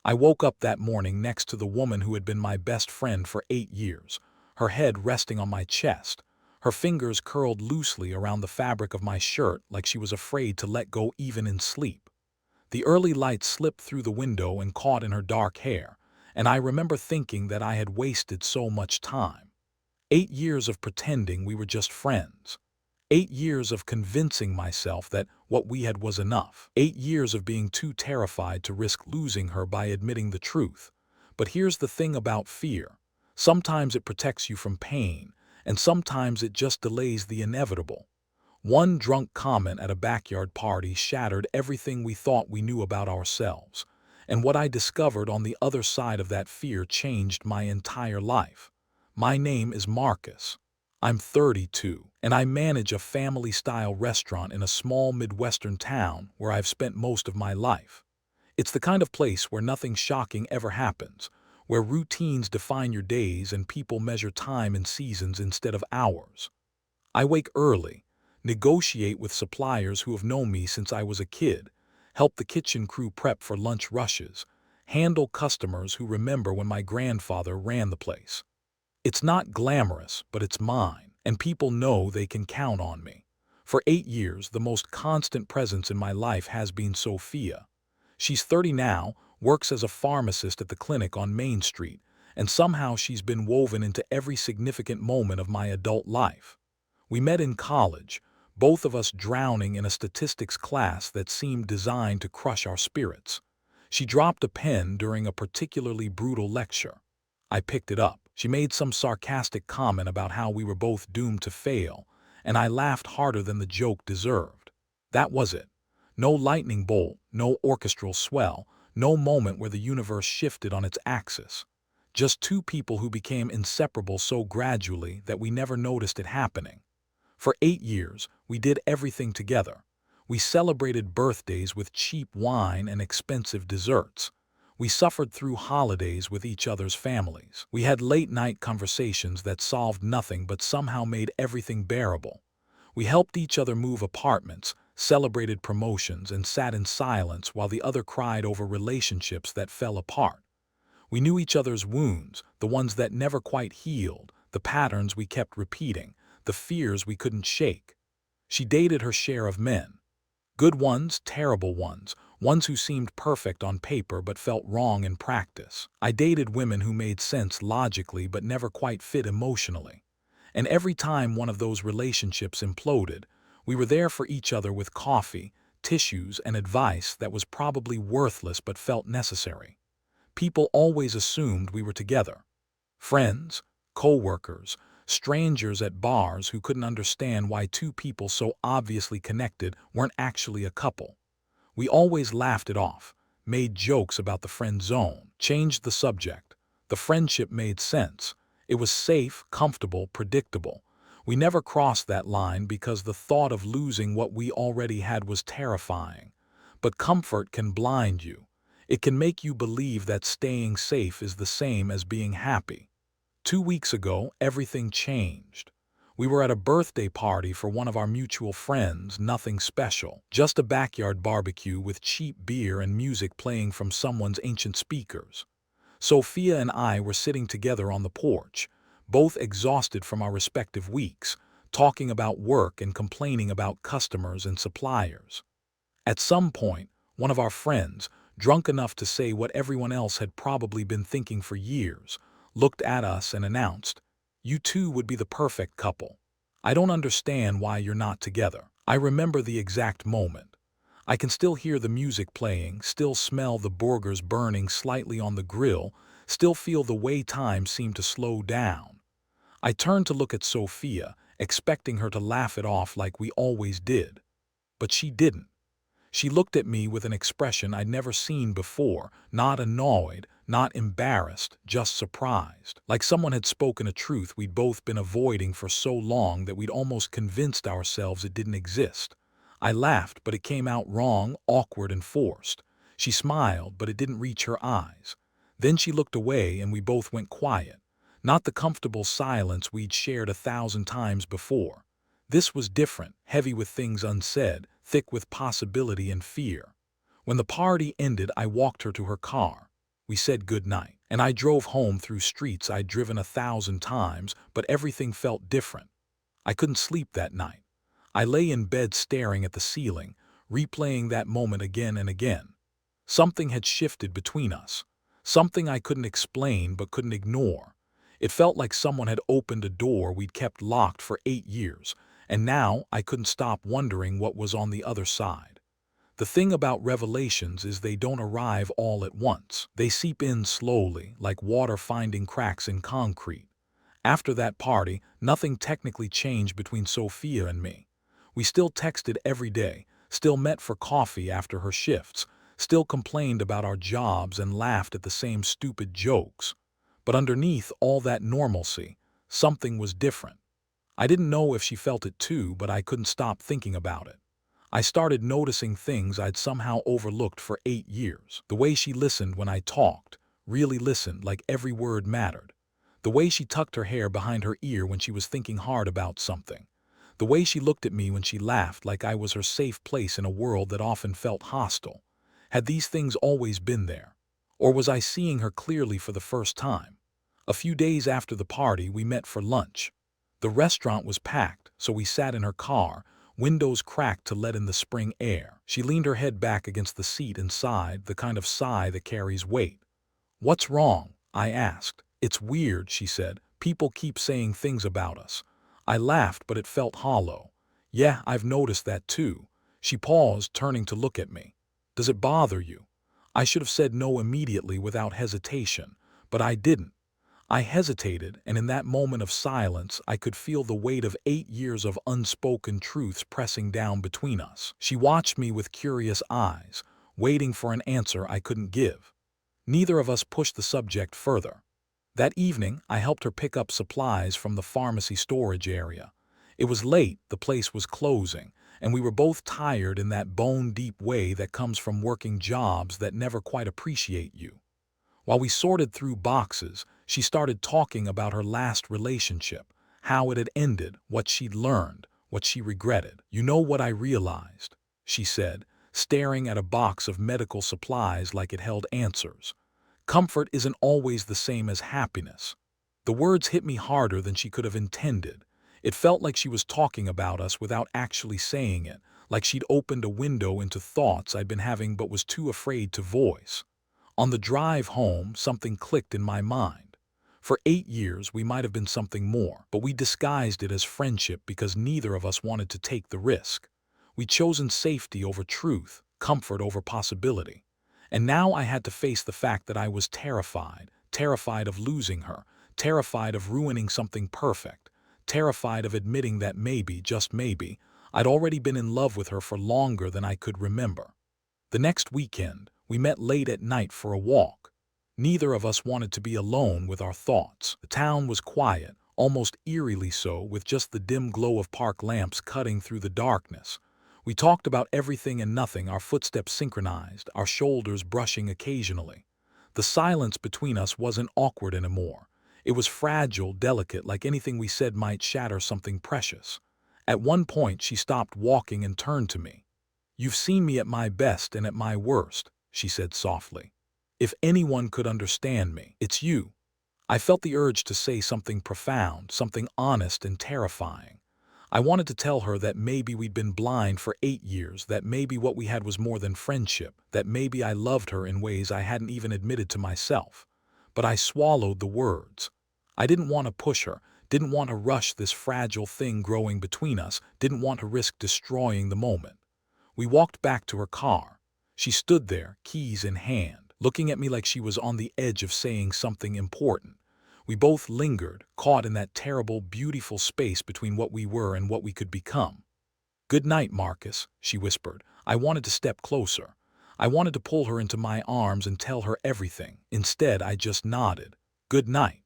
I woke up that morning next to the woman who had been my best friend for 8 years, her head resting on my chest, her fingers curled loosely around the fabric of my shirt like she was afraid to let go even in sleep. The early light slipped through the window and caught in her dark hair, and I remember thinking that I had wasted so much time. 8 years of pretending we were just friends. 8 years of convincing myself that what we had was enough. 8 years of being too terrified to risk losing her by admitting the truth. But here's the thing about fear. Sometimes it protects you from pain, and sometimes it just delays the inevitable. One drunk comment at a backyard party shattered everything we thought we knew about ourselves. And what I discovered on the other side of that fear changed my entire life. My name is Marcus. I'm 32, and I manage a family-style restaurant in a small Midwestern town where I've spent most of my life. It's the kind of place where nothing shocking ever happens, where routines define your days and people measure time in seasons instead of hours. I wake early, negotiate with suppliers who have known me since I was a kid, help the kitchen crew prep for lunch rushes, handle customers who remember when my grandfather ran the place. It's not glamorous, but it's mine, and people know they can count on me. For 8 years, the most constant presence in my life has been Sophia. She's 30 now, works as a pharmacist at the clinic on Main Street, and somehow she's been woven into every significant moment of my adult life. We met in college, both of us drowning in a statistics class that seemed designed to crush our spirits. She dropped a pen during a particularly brutal lecture. I picked it up. She made some sarcastic comment about how we were both doomed to fail, and I laughed harder than the joke deserved. That was it. No lightning bolt, no orchestral swell, no moment where the universe shifted on its axis. Just two people who became inseparable so gradually that we never noticed it happening. For 8 years, we did everything together. We celebrated birthdays with cheap wine and expensive desserts. We suffered through holidays with each other's families. We had late-night conversations that solved nothing but somehow made everything bearable. We helped each other move apartments, celebrated promotions, and sat in silence while the other cried over relationships that fell apart. We knew each other's wounds, the ones that never quite healed, the patterns we kept repeating, the fears we couldn't shake. She dated her share of men. Good ones, terrible ones, ones who seemed perfect on paper but felt wrong in practice. I dated women who made sense logically but never quite fit emotionally. And every time one of those relationships imploded, we were there for each other with coffee, tissues, and advice that was probably worthless but felt necessary. People always assumed we were together. Friends, co-workers, strangers at bars who couldn't understand why two people so obviously connected weren't actually a couple. We always laughed it off, made jokes about the friend zone, changed the subject. The friendship made sense. It was safe, comfortable, predictable. We never crossed that line because the thought of losing what we already had was terrifying. But comfort can blind you. It can make you believe that staying safe is the same as being happy. 2 weeks ago, everything changed. We were at a birthday party for one of our mutual friends, nothing special, just a backyard barbecue with cheap beer and music playing from someone's ancient speakers. Sophia and I were sitting together on the porch, both exhausted from our respective weeks, talking about work and complaining about customers and suppliers. At some point, one of our friends, drunk enough to say what everyone else had probably been thinking for years, looked at us and announced, "You two would be the perfect couple. I don't understand why you're not together." I remember the exact moment. I can still hear the music playing, still smell the burgers burning slightly on the grill, still feel the way time seemed to slow down. I turned to look at Sophia, expecting her to laugh it off like we always did. But she didn't. She looked at me with an expression I'd never seen before, not annoyed, not embarrassed, just surprised. Like someone had spoken a truth we'd both been avoiding for so long that we'd almost convinced ourselves it didn't exist. I laughed, but it came out wrong, awkward, and forced. She smiled, but it didn't reach her eyes. Then she looked away and we both went quiet. Not the comfortable silence we'd shared 1,000 times before. This was different, heavy with things unsaid, thick with possibility and fear. When the party ended, I walked her to her car. We said goodnight, and I drove home through streets I'd driven 1,000 times, but everything felt different. I couldn't sleep that night. I lay in bed staring at the ceiling, replaying that moment again and again. Something had shifted between us. Something I couldn't explain but couldn't ignore. It felt like someone had opened a door we'd kept locked for 8 years, and now I couldn't stop wondering what was on the other side. The thing about revelations is they don't arrive all at once. They seep in slowly, like water finding cracks in concrete. After that party, nothing technically changed between Sophia and me. We still texted every day, still met for coffee after her shifts, still complained about our jobs and laughed at the same stupid jokes. But underneath all that normalcy, something was different. I didn't know if she felt it too, but I couldn't stop thinking about it. I started noticing things I'd somehow overlooked for 8 years. The way she listened when I talked, really listened, like every word mattered. The way she tucked her hair behind her ear when she was thinking hard about something. The way she looked at me when she laughed like I was her safe place in a world that often felt hostile. Had these things always been there? Or was I seeing her clearly for the first time? A few days after the party, we met for lunch. The restaurant was packed, so we sat in her car, windows cracked to let in the spring air. She leaned her head back against the seat and sighed, the kind of sigh that carries weight. "What's wrong?" I asked. "It's weird," she said. "People keep saying things about us." I laughed, but it felt hollow. "Yeah, I've noticed that too." She paused, turning to look at me. "Does it bother you?" I should have said no immediately without hesitation, but I didn't. I hesitated, and in that moment of silence, I could feel the weight of 8 years of unspoken truths pressing down between us. She watched me with curious eyes, waiting for an answer I couldn't give. Neither of us pushed the subject further. That evening, I helped her pick up supplies from the pharmacy storage area. It was late, the place was closing, and we were both tired in that bone-deep way that comes from working jobs that never quite appreciate you. While we sorted through boxes, she started talking about her last relationship, how it had ended, what she'd learned, what she regretted. "You know what I realized," she said, staring at a box of medical supplies like it held answers. "Comfort isn't always the same as happiness." The words hit me harder than she could have intended. It felt like she was talking about us without actually saying it, like she'd opened a window into thoughts I'd been having but was too afraid to voice. On the drive home, something clicked in my mind. For 8 years, we might have been something more, but we disguised it as friendship because neither of us wanted to take the risk. We'd chosen safety over truth, comfort over possibility. And now I had to face the fact that I was terrified, terrified of losing her, terrified of ruining something perfect, terrified of admitting that maybe, just maybe, I'd already been in love with her for longer than I could remember. The next weekend, we met late at night for a walk. Neither of us wanted to be alone with our thoughts. The town was quiet, almost eerily so, with just the dim glow of park lamps cutting through the darkness. We talked about everything and nothing, our footsteps synchronized, our shoulders brushing occasionally. The silence between us wasn't awkward anymore. It was fragile, delicate, like anything we said might shatter something precious. At one point, she stopped walking and turned to me. "You've seen me at my best and at my worst," she said softly. "If anyone could understand me, it's you." I felt the urge to say something profound, something honest and terrifying. I wanted to tell her that maybe we'd been blind for 8 years, that maybe what we had was more than friendship, that maybe I loved her in ways I hadn't even admitted to myself. But I swallowed the words. I didn't want to push her, didn't want to rush this fragile thing growing between us, didn't want to risk destroying the moment. We walked back to her car. She stood there, keys in hand, looking at me like she was on the edge of saying something important. We both lingered, caught in that terrible, beautiful space between what we were and what we could become. "Good night, Marcus," she whispered. I wanted to step closer. I wanted to pull her into my arms and tell her everything. Instead, I just nodded. "Good night."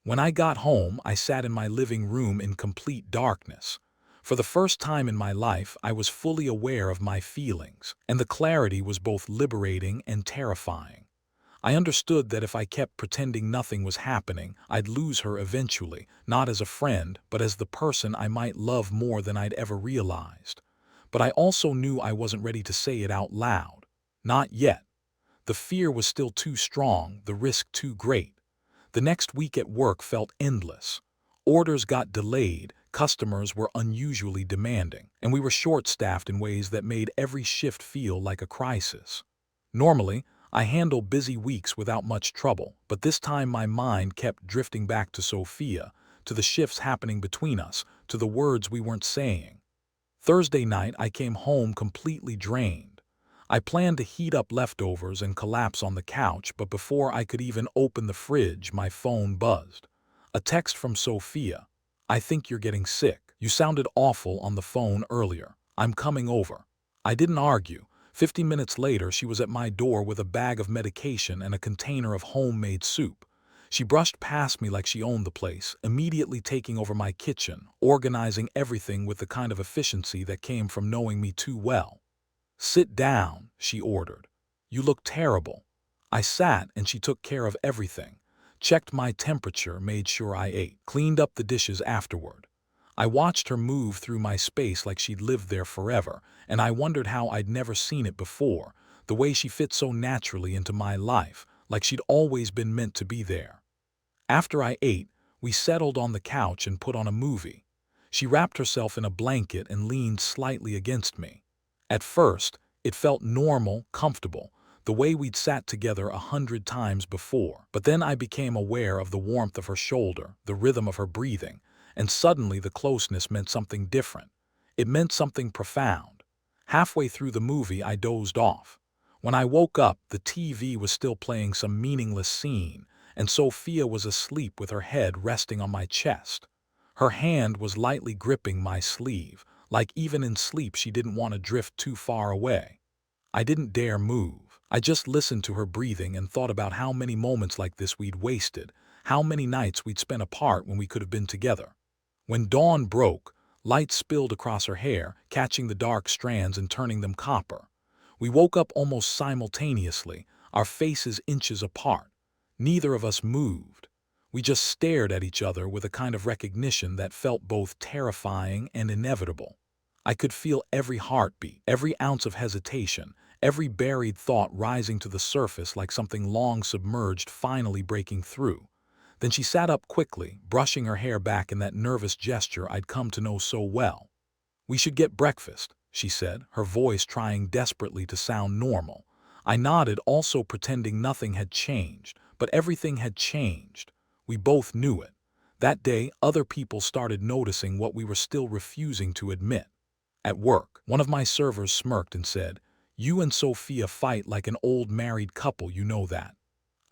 When I got home, I sat in my living room in complete darkness. For the first time in my life, I was fully aware of my feelings, and the clarity was both liberating and terrifying. I understood that if I kept pretending nothing was happening, I'd lose her eventually, not as a friend, but as the person I might love more than I'd ever realized. But I also knew I wasn't ready to say it out loud. Not yet. The fear was still too strong, the risk too great. The next week at work felt endless. Orders got delayed, customers were unusually demanding, and we were short-staffed in ways that made every shift feel like a crisis. Normally, I handle busy weeks without much trouble, but this time my mind kept drifting back to Sophia, to the shifts happening between us, to the words we weren't saying. Thursday night, I came home completely drained. I planned to heat up leftovers and collapse on the couch, but before I could even open the fridge, my phone buzzed. A text from Sophia. "I think you're getting sick. You sounded awful on the phone earlier. I'm coming over." I didn't argue. 50 minutes later, she was at my door with a bag of medication and a container of homemade soup. She brushed past me like she owned the place, immediately taking over my kitchen, organizing everything with the kind of efficiency that came from knowing me too well. "Sit down," she ordered. "You look terrible." I sat and she took care of everything. Checked my temperature, made sure I ate, cleaned up the dishes afterward. I watched her move through my space like she'd lived there forever, and I wondered how I'd never seen it before, the way she fit so naturally into my life, like she'd always been meant to be there. After I ate, we settled on the couch and put on a movie. She wrapped herself in a blanket and leaned slightly against me. At first, it felt normal, comfortable, the way we'd sat together 100 times before. But then I became aware of the warmth of her shoulder, the rhythm of her breathing, and suddenly the closeness meant something different. It meant something profound. Halfway through the movie, I dozed off. When I woke up, the TV was still playing some meaningless scene, and Sophia was asleep with her head resting on my chest. Her hand was lightly gripping my sleeve, like even in sleep she didn't want to drift too far away. I didn't dare move. I just listened to her breathing and thought about how many moments like this we'd wasted, how many nights we'd spent apart when we could have been together. When dawn broke, light spilled across her hair, catching the dark strands and turning them copper. We woke up almost simultaneously, our faces inches apart. Neither of us moved. We just stared at each other with a kind of recognition that felt both terrifying and inevitable. I could feel every heartbeat, every ounce of hesitation, every buried thought rising to the surface like something long submerged finally breaking through. Then she sat up quickly, brushing her hair back in that nervous gesture I'd come to know so well. "We should get breakfast," she said, her voice trying desperately to sound normal. I nodded, also pretending nothing had changed, but everything had changed. We both knew it. That day, other people started noticing what we were still refusing to admit. At work, one of my servers smirked and said, "You and Sophia fight like an old married couple, you know that."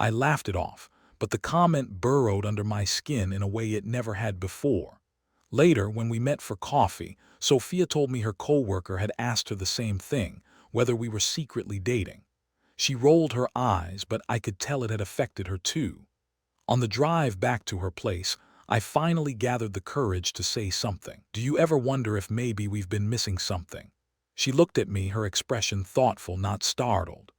I laughed it off, but the comment burrowed under my skin in a way it never had before. Later, when we met for coffee, Sophia told me her coworker had asked her the same thing, whether we were secretly dating. She rolled her eyes, but I could tell it had affected her too. On the drive back to her place, I finally gathered the courage to say something. "Do you ever wonder if maybe we've been missing something?" She looked at me, her expression thoughtful, not startled.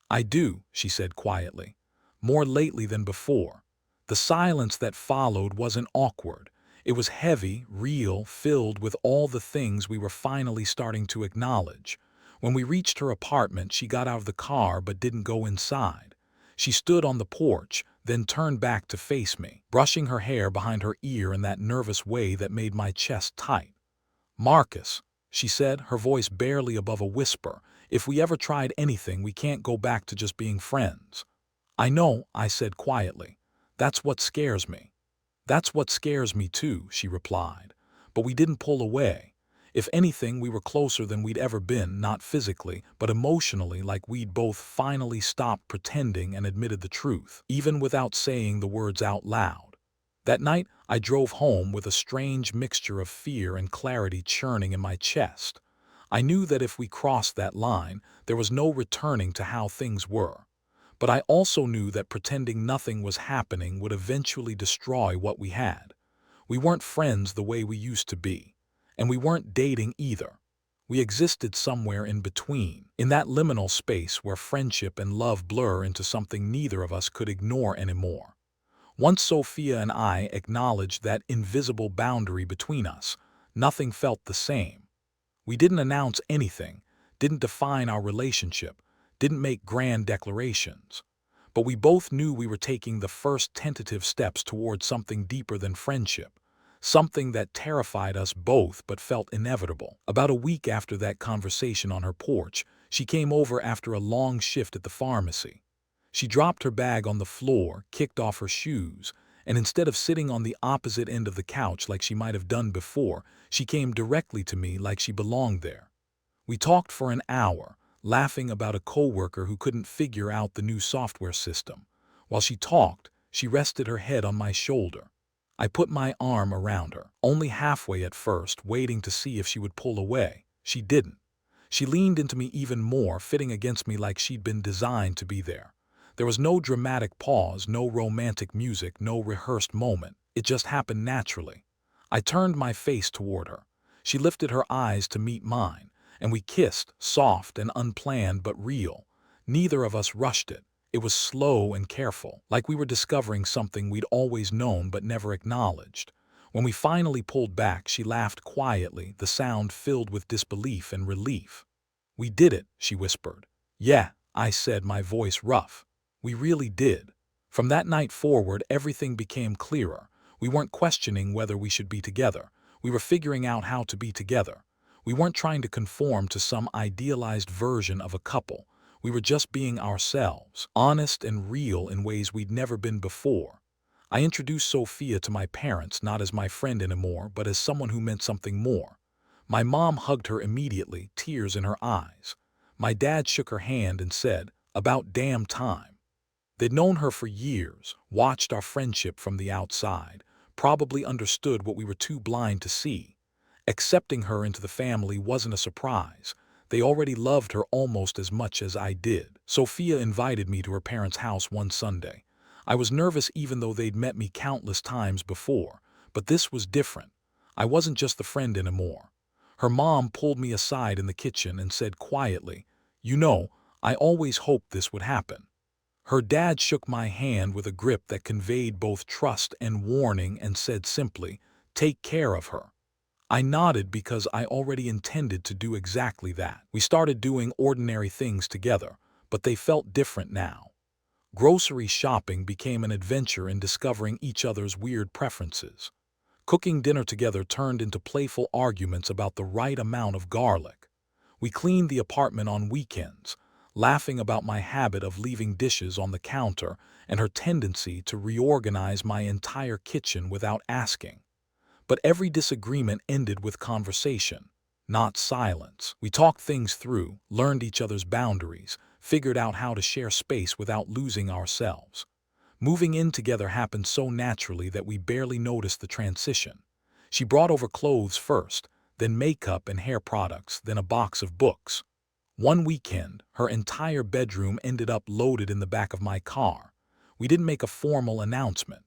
"I do," she said quietly. "More lately than before." The silence that followed wasn't awkward. It was heavy, real, filled with all the things we were finally starting to acknowledge. When we reached her apartment, she got out of the car but didn't go inside. She stood on the porch, then turned back to face me, brushing her hair behind her ear in that nervous way that made my chest tight. "Marcus," she said, her voice barely above a whisper, "if we ever tried anything, we can't go back to just being friends." "I know," I said quietly. "That's what scares me." "That's what scares me too," she replied. "But we didn't pull away. If anything, we were closer than we'd ever been, not physically, but emotionally, like we'd both finally stopped pretending and admitted the truth, even without saying the words out loud." That night, I drove home with a strange mixture of fear and clarity churning in my chest. I knew that if we crossed that line, there was no returning to how things were. But I also knew that pretending nothing was happening would eventually destroy what we had. We weren't friends the way we used to be. And we weren't dating either. We existed somewhere in between, in that liminal space where friendship and love blur into something neither of us could ignore anymore. Once Sophia and I acknowledged that invisible boundary between us, nothing felt the same. We didn't announce anything, didn't define our relationship, didn't make grand declarations. But we both knew we were taking the first tentative steps towards something deeper than friendship, something that terrified us both but felt inevitable. About a week after that conversation on her porch, she came over after a long shift at the pharmacy. She dropped her bag on the floor, kicked off her shoes, and instead of sitting on the opposite end of the couch like she might have done before, she came directly to me like she belonged there. We talked for an hour, laughing about a coworker who couldn't figure out the new software system. While she talked, she rested her head on my shoulder. I put my arm around her, only halfway at first, waiting to see if she would pull away. She didn't. She leaned into me even more, fitting against me like she'd been designed to be there. There was no dramatic pause, no romantic music, no rehearsed moment. It just happened naturally. I turned my face toward her. She lifted her eyes to meet mine, and we kissed, soft and unplanned but real. Neither of us rushed it. It was slow and careful, like we were discovering something we'd always known but never acknowledged. When we finally pulled back, she laughed quietly, the sound filled with disbelief and relief. "We did it," she whispered. "Yeah," I said, my voice rough. "We really did." From that night forward, everything became clearer. We weren't questioning whether we should be together. We were figuring out how to be together. We weren't trying to conform to some idealized version of a couple. We were just being ourselves, honest and real in ways we'd never been before. I introduced Sophia to my parents not as my friend anymore, but as someone who meant something more. My mom hugged her immediately, tears in her eyes. My dad shook her hand and said, "About damn time." They'd known her for years, watched our friendship from the outside, probably understood what we were too blind to see. Accepting her into the family wasn't a surprise. They already loved her almost as much as I did. Sophia invited me to her parents' house one Sunday. I was nervous even though they'd met me countless times before, but this was different. I wasn't just the friend anymore. Her mom pulled me aside in the kitchen and said quietly, "You know, I always hoped this would happen." Her dad shook my hand with a grip that conveyed both trust and warning and said simply, "Take care of her." I nodded because I already intended to do exactly that. We started doing ordinary things together, but they felt different now. Grocery shopping became an adventure in discovering each other's weird preferences. Cooking dinner together turned into playful arguments about the right amount of garlic. We cleaned the apartment on weekends, laughing about my habit of leaving dishes on the counter and her tendency to reorganize my entire kitchen without asking. But every disagreement ended with conversation, not silence. We talked things through, learned each other's boundaries, figured out how to share space without losing ourselves. Moving in together happened so naturally that we barely noticed the transition. She brought over clothes first, then makeup and hair products, then a box of books. One weekend, her entire bedroom ended up loaded in the back of my car. We didn't make a formal announcement.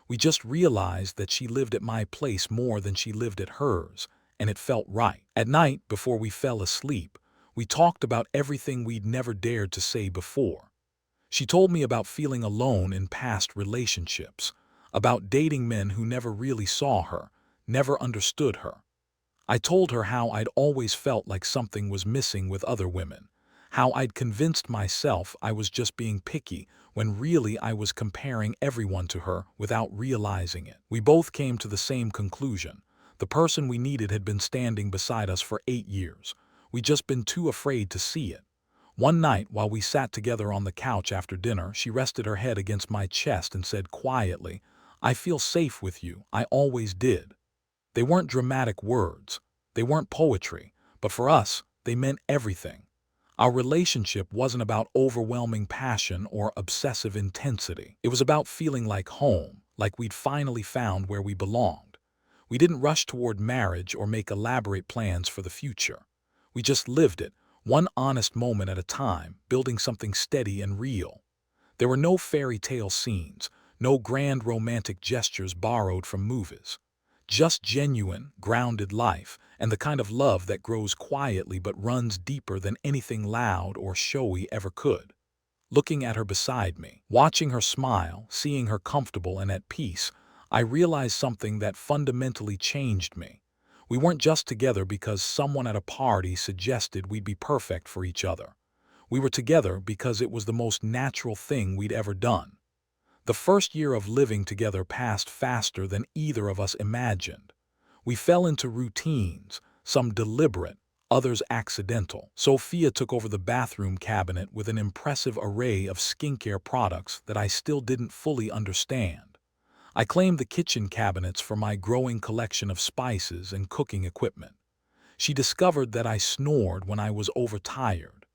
We just realized that she lived at my place more than she lived at hers, and it felt right. At night, before we fell asleep, we talked about everything we'd never dared to say before. She told me about feeling alone in past relationships, about dating men who never really saw her, never understood her. I told her how I'd always felt like something was missing with other women, how I'd convinced myself I was just being picky when really I was comparing everyone to her without realizing it. We both came to the same conclusion. The person we needed had been standing beside us for 8 years. We'd just been too afraid to see it. One night, while we sat together on the couch after dinner, she rested her head against my chest and said quietly, "I feel safe with you. I always did." They weren't dramatic words. They weren't poetry. But for us, they meant everything. Our relationship wasn't about overwhelming passion or obsessive intensity. It was about feeling like home, like we'd finally found where we belonged. We didn't rush toward marriage or make elaborate plans for the future. We just lived it, one honest moment at a time, building something steady and real. There were no fairy tale scenes, no grand romantic gestures borrowed from movies. Just genuine, grounded life, and the kind of love that grows quietly but runs deeper than anything loud or showy ever could. Looking at her beside me, watching her smile, seeing her comfortable and at peace, I realized something that fundamentally changed me. We weren't just together because someone at a party suggested we'd be perfect for each other. We were together because it was the most natural thing we'd ever done. The first year of living together passed faster than either of us imagined. We fell into routines, some deliberate, others accidental. Sophia took over the bathroom cabinet with an impressive array of skincare products that I still didn't fully understand. I claimed the kitchen cabinets for my growing collection of spices and cooking equipment. She discovered that I snored when I was overtired.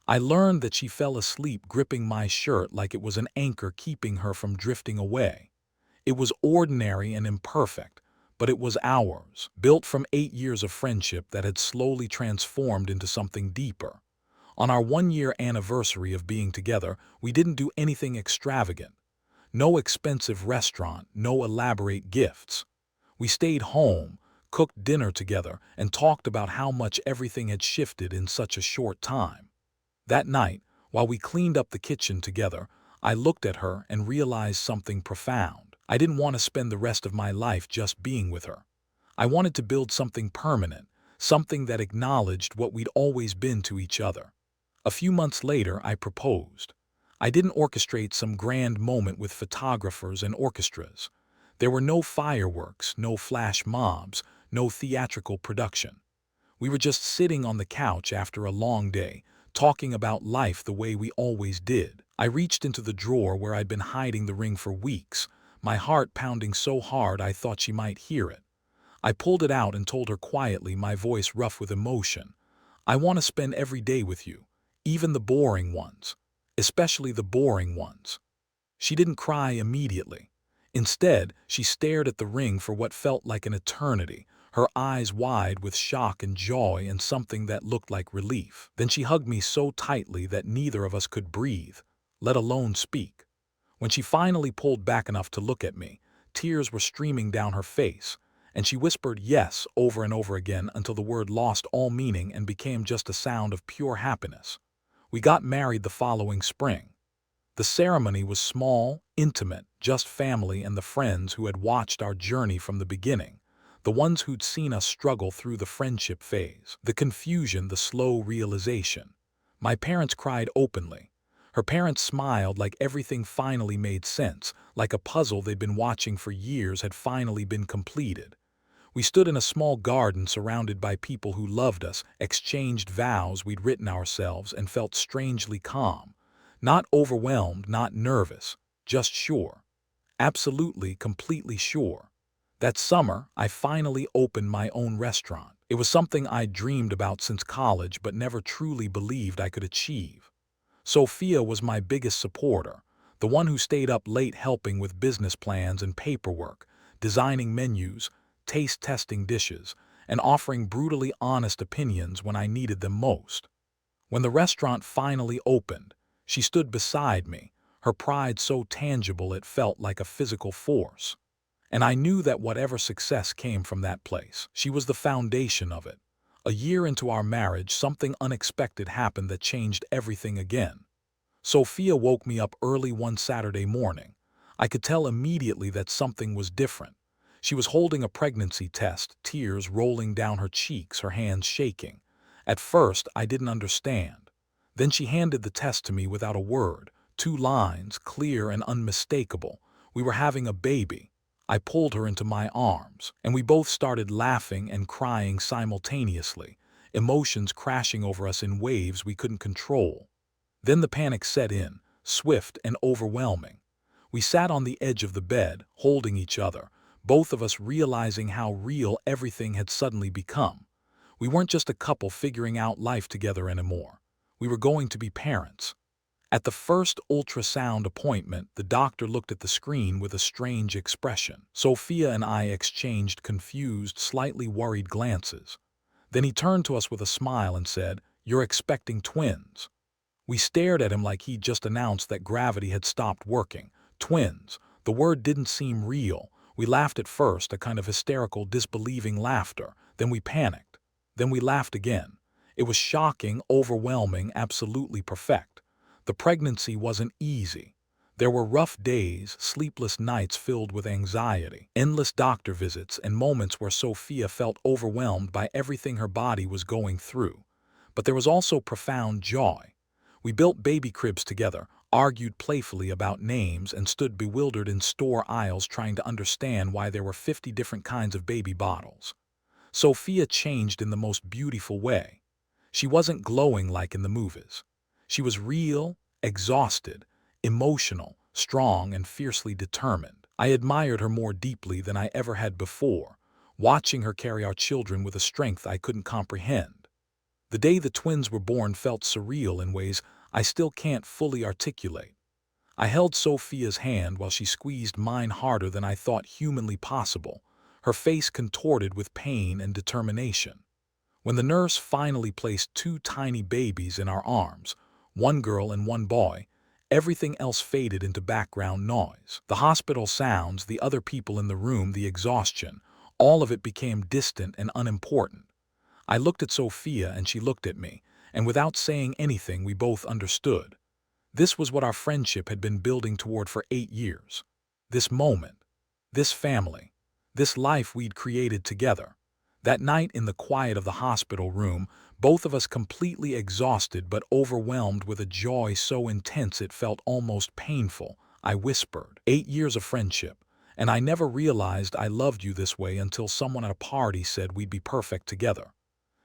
I learned that she fell asleep gripping my shirt like it was an anchor keeping her from drifting away. It was ordinary and imperfect, but it was ours, built from 8 years of friendship that had slowly transformed into something deeper. On our 1-year anniversary of being together, we didn't do anything extravagant. No expensive restaurant, no elaborate gifts. We stayed home, cooked dinner together, and talked about how much everything had shifted in such a short time. That night, while we cleaned up the kitchen together, I looked at her and realized something profound. I didn't want to spend the rest of my life just being with her. I wanted to build something permanent, something that acknowledged what we'd always been to each other. A few months later, I proposed. I didn't orchestrate some grand moment with photographers and orchestras. There were no fireworks, no flash mobs, no theatrical production. We were just sitting on the couch after a long day, talking about life the way we always did. I reached into the drawer where I'd been hiding the ring for weeks, my heart pounding so hard I thought she might hear it. I pulled it out and told her quietly, my voice rough with emotion, "I want to spend every day with you, even the boring ones, especially the boring ones." She didn't cry immediately. Instead, she stared at the ring for what felt like an eternity, her eyes wide with shock and joy and something that looked like relief. Then she hugged me so tightly that neither of us could breathe, let alone speak. When she finally pulled back enough to look at me, tears were streaming down her face, and she whispered yes over and over again until the word lost all meaning and became just a sound of pure happiness. We got married the following spring. The ceremony was small, intimate, just family and the friends who had watched our journey from the beginning, the ones who'd seen us struggle through the friendship phase, the confusion, the slow realization. My parents cried openly. Her parents smiled like everything finally made sense, like a puzzle they'd been watching for years had finally been completed. We stood in a small garden surrounded by people who loved us, exchanged vows we'd written ourselves, and felt strangely calm. Not overwhelmed, not nervous, just sure. Absolutely, completely sure. That summer, I finally opened my own restaurant. It was something I'd dreamed about since college but never truly believed I could achieve. Sophia was my biggest supporter, the one who stayed up late helping with business plans and paperwork, designing menus, taste-testing dishes, and offering brutally honest opinions when I needed them most. When the restaurant finally opened, she stood beside me, her pride so tangible it felt like a physical force. And I knew that whatever success came from that place, she was the foundation of it. A year into our marriage, something unexpected happened that changed everything again. Sophia woke me up early one Saturday morning. I could tell immediately that something was different. She was holding a pregnancy test, tears rolling down her cheeks, her hands shaking. At first, I didn't understand. Then she handed the test to me without a word, 2 lines, clear and unmistakable. We were having a baby. I pulled her into my arms, and we both started laughing and crying simultaneously, emotions crashing over us in waves we couldn't control. Then the panic set in, swift and overwhelming. We sat on the edge of the bed, holding each other, both of us realizing how real everything had suddenly become. We weren't just a couple figuring out life together anymore. We were going to be parents. At the first ultrasound appointment, the doctor looked at the screen with a strange expression. Sophia and I exchanged confused, slightly worried glances. Then he turned to us with a smile and said, "You're expecting twins." We stared at him like he'd just announced that gravity had stopped working. Twins. The word didn't seem real. We laughed at first, a kind of hysterical, disbelieving laughter. Then we panicked. Then we laughed again. It was shocking, overwhelming, absolutely perfect. The pregnancy wasn't easy. There were rough days, sleepless nights filled with anxiety, endless doctor visits, and moments where Sophia felt overwhelmed by everything her body was going through. But there was also profound joy. We built baby cribs together, argued playfully about names, and stood bewildered in store aisles trying to understand why there were 50 different kinds of baby bottles. Sophia changed in the most beautiful way. She wasn't glowing like in the movies. She was real, exhausted, emotional, strong, and fiercely determined. I admired her more deeply than I ever had before, watching her carry our children with a strength I couldn't comprehend. The day the twins were born felt surreal in ways I still can't fully articulate. I held Sophia's hand while she squeezed mine harder than I thought humanly possible, her face contorted with pain and determination. When the nurse finally placed two tiny babies in our arms, one girl and one boy, everything else faded into background noise. The hospital sounds, the other people in the room, the exhaustion, all of it became distant and unimportant. I looked at Sophia and she looked at me, and without saying anything we both understood. This was what our friendship had been building toward for 8 years. This moment, this family, this life we'd created together. That night in the quiet of the hospital room, both of us completely exhausted but overwhelmed with a joy so intense it felt almost painful, I whispered, 8 years of friendship, and I never realized I loved you this way until someone at a party said we'd be perfect together.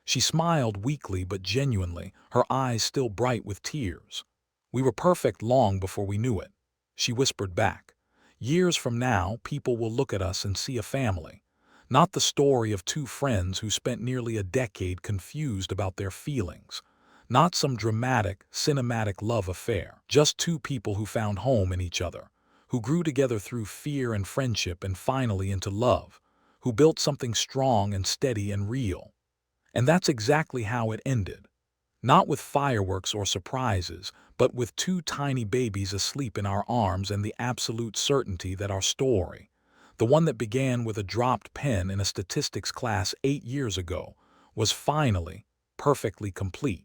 She smiled weakly but genuinely, her eyes still bright with tears. We were perfect long before we knew it. She whispered back, years from now, people will look at us and see a family. Not the story of two friends who spent nearly a decade confused about their feelings. Not some dramatic, cinematic love affair. Just two people who found home in each other, who grew together through fear and friendship and finally into love, who built something strong and steady and real. And that's exactly how it ended. Not with fireworks or surprises, but with two tiny babies asleep in our arms and the absolute certainty that our story, the one that began with a dropped pen in a statistics class 8 years ago, was finally perfectly complete.